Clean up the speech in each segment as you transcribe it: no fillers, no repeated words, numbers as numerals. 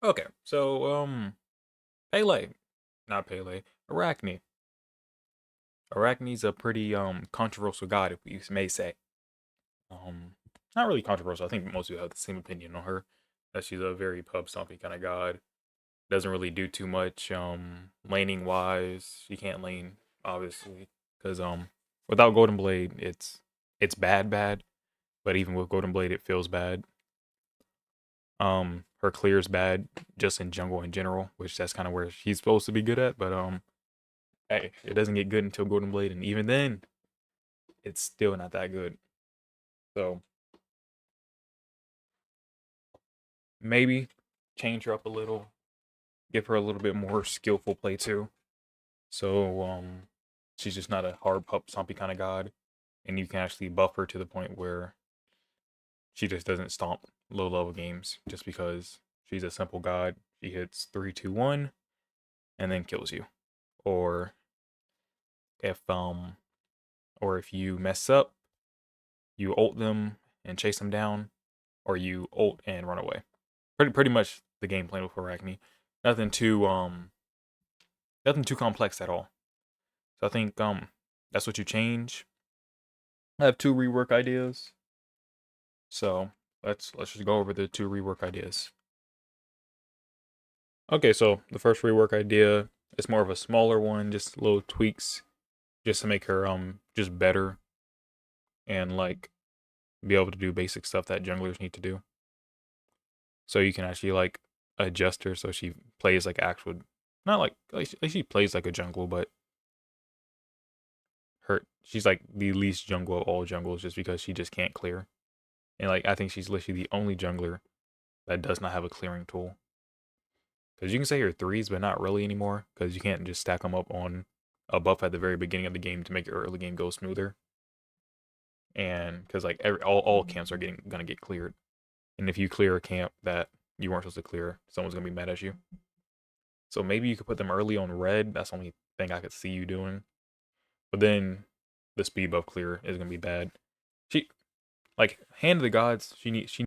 Okay, so Pele, not Pele, Arachne. Arachne's a pretty controversial god, if you may say. Um, Not really controversial. I think most people have the same opinion on her. That she's a very pub stomping kind of god. Doesn't really do too much laning wise. She can't lane obviously because without Golden Blade, it's bad. But even with Golden Blade, it feels bad. Her clear's bad just in jungle in general, which that's kind of where she's supposed to be good at. But hey, it doesn't get good until Golden Blade, and even then, it's still not that good. So maybe change her up a little, give her a little bit more skillful play too. So she's just not a hard pup stompy kind of god, and you can actually buff her to the point where she just doesn't stomp low level games just because she's a simple god. She hits 3, 2, 1, and then kills you. Or if um or if you mess up, you ult them and chase them down, or you ult and run away. Pretty much the game plan with Arachne. Nothing too nothing too complex at all. So I think that's what you change. I have two rework ideas. So let's just go over the two rework ideas. Okay, so the first rework idea is more of a smaller one, just little tweaks just to make her just better and like be able to do basic stuff that junglers need to do. So you can actually like adjust her so she plays like actual, not like she plays like a jungle, but she's like the least jungle of all jungles just because she just can't clear. And like I think she's literally the only jungler that does not have a clearing tool. Because you can say your threes, but not really anymore. Because you can't just stack them up on a buff at the very beginning of the game to make your early game go smoother. And because like all camps are gonna get cleared, and if you clear a camp that you weren't supposed to clear, someone's gonna be mad at you. So maybe you could put them early on red. That's the only thing I could see you doing. But then the speed buff clear is gonna be bad. She like hand of the gods. She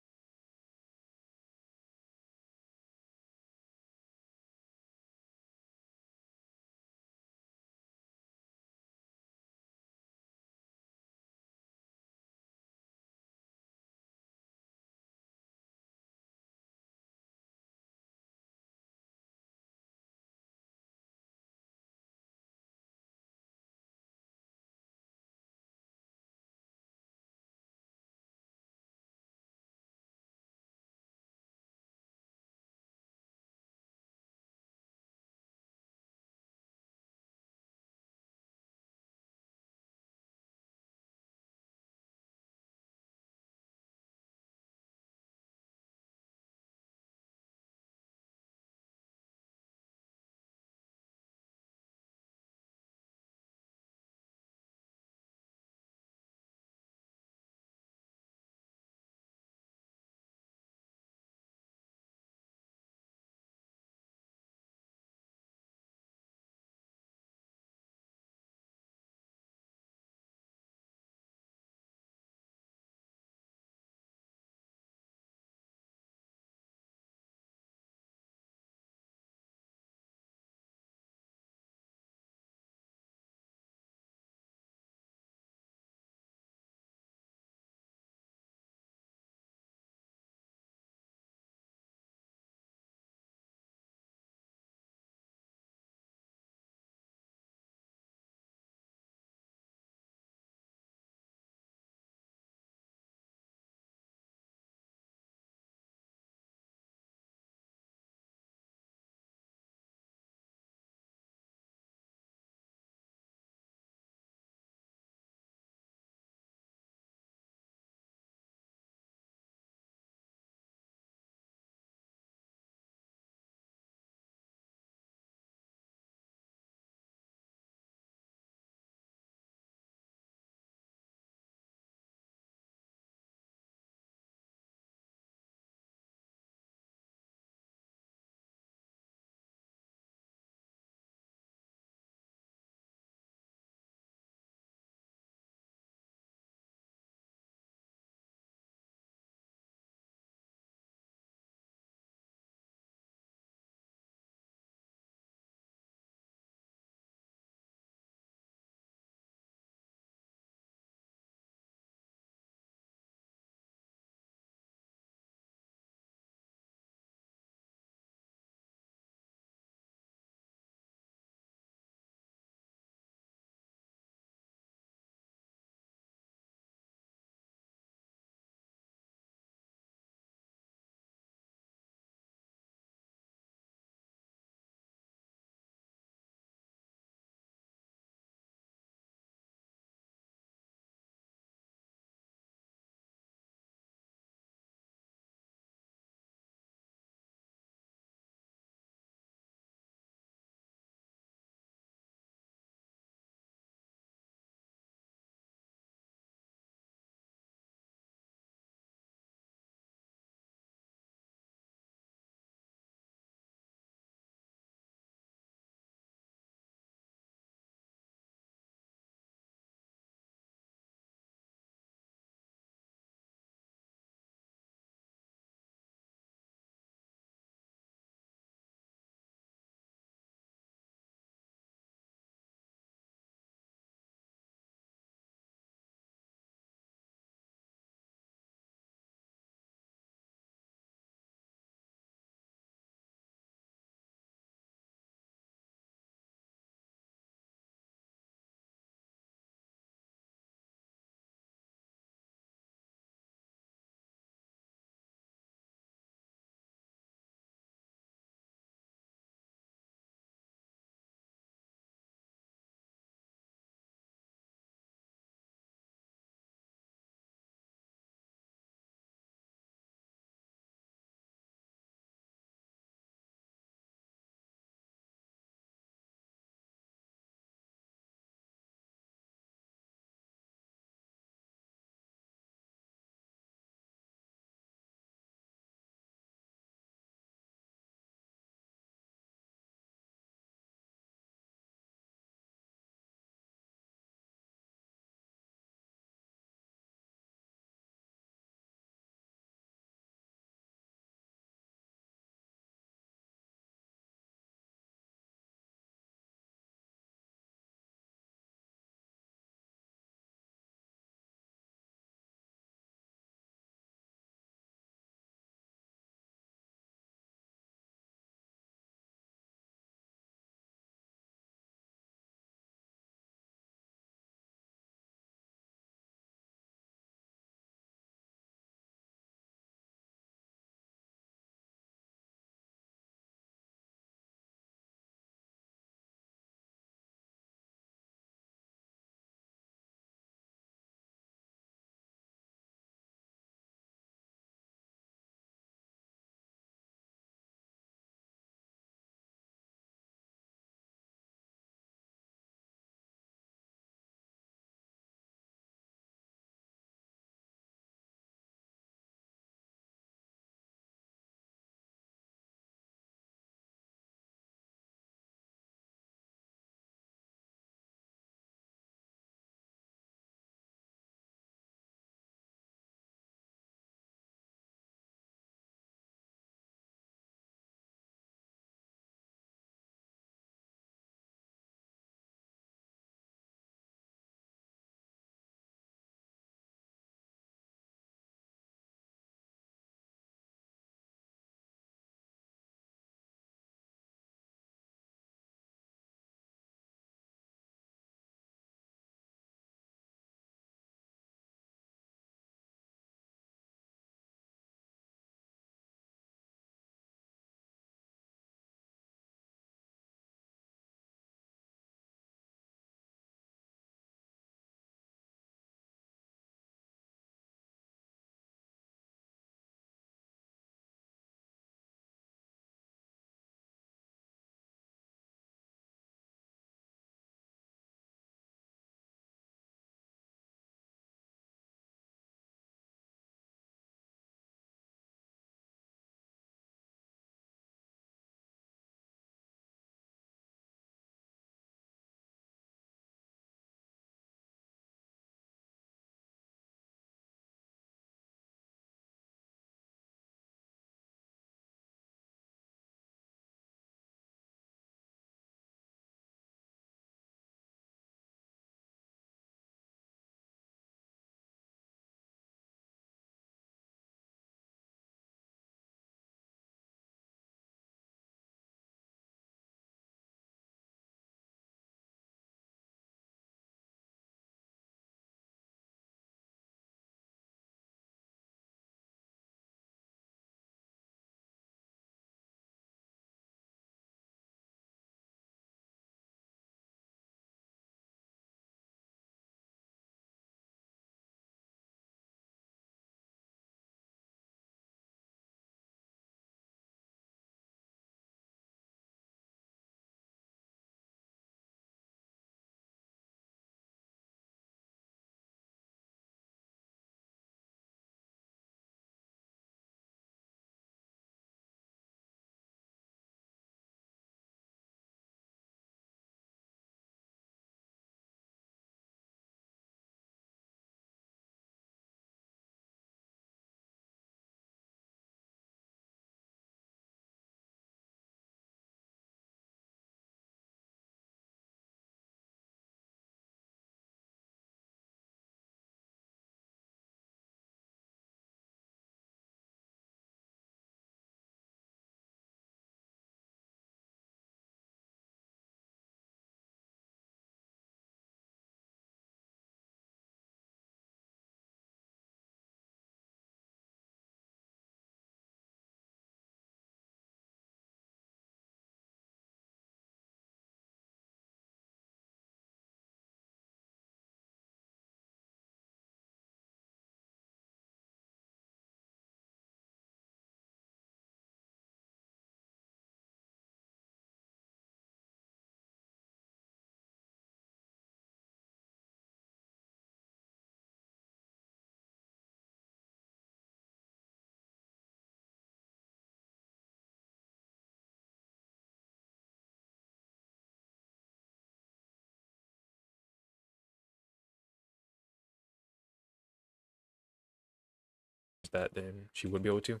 that, then she would be able to.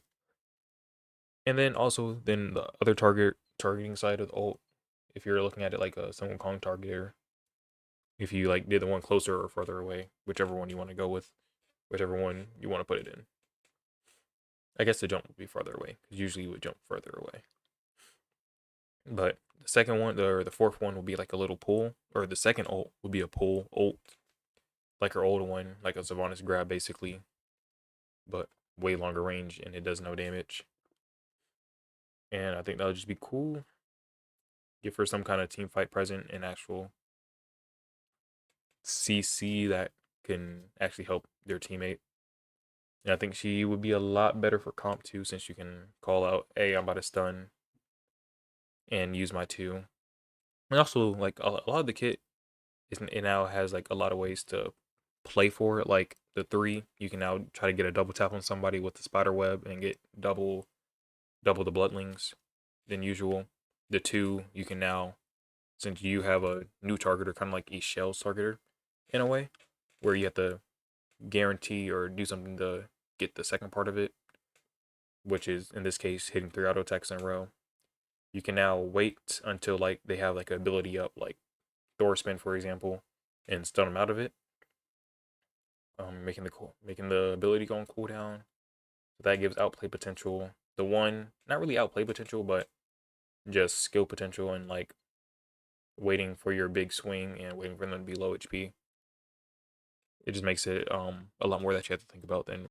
And then also, then the other targeting side of the ult, if you're looking at it like a Sun Wukong targeter, if you like did the one closer or further away, whichever one you want to go with, whichever one you want to put it in. I guess the jump would be farther away because usually you would jump further away. But the second one, or the fourth one, will be like a little pull, or the second ult would be a pull ult, like her old one, like a Sylvanas grab basically, but way longer range and it does no damage. And I think that would just be cool. Give her some kind of team fight present and actual CC that can actually help their teammate. And I think she would be a lot better for comp too, since you can call out, hey, I'm about to stun and use my 2. And also, like, a lot of the kit it now has like a lot of ways to play for it. Like the 3, you can now try to get a double tap on somebody with the spider web and get double the bloodlings than usual. The 2, you can now, since you have a new targeter, kind of like a Shell's targeter in a way, where you have to guarantee or do something to get the second part of it, which is in this case hitting 3 auto attacks in a row. You can now wait until like they have like an ability up, like Thor spin for example, and stun them out of it. Making the ability go on cooldown. So that gives outplay potential. The one, not really outplay potential, but just skill potential and like waiting for your big swing and waiting for them to be low HP. It just makes it a lot more that you have to think about than